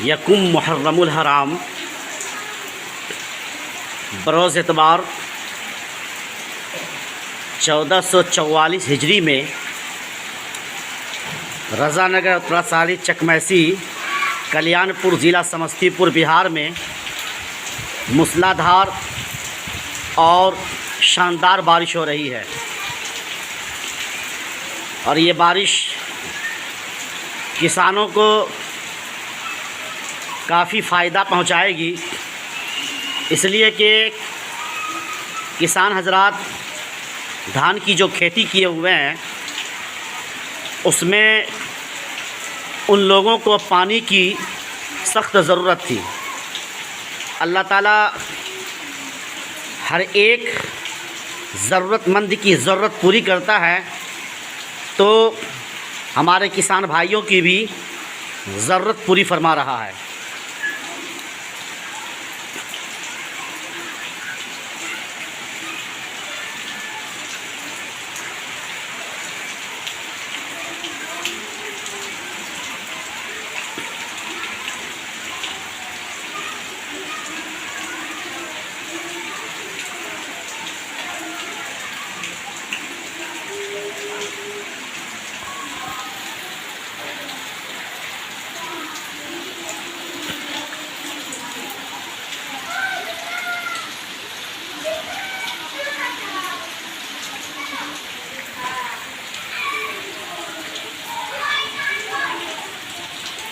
यकुम मुहर्रमुल हराम बरोज़ एतबार 1444 हिजरी में रज़ानगर उत्तरासारी चकमैसी कल्याणपुर ज़िला समस्तीपुर बिहार में मूसलाधार और शानदार बारिश हो रही है और ये बारिश किसानों को काफ़ी फ़ायदा पहुंचाएगी, इसलिए कि किसान हजरात धान की जो खेती किए हुए हैं उसमें उन लोगों को पानी की सख्त ज़रूरत थी। अल्लाह ताला हर एक ज़रूरतमंद की ज़रूरत पूरी करता है, तो हमारे किसान भाइयों की भी ज़रूरत पूरी फरमा रहा है।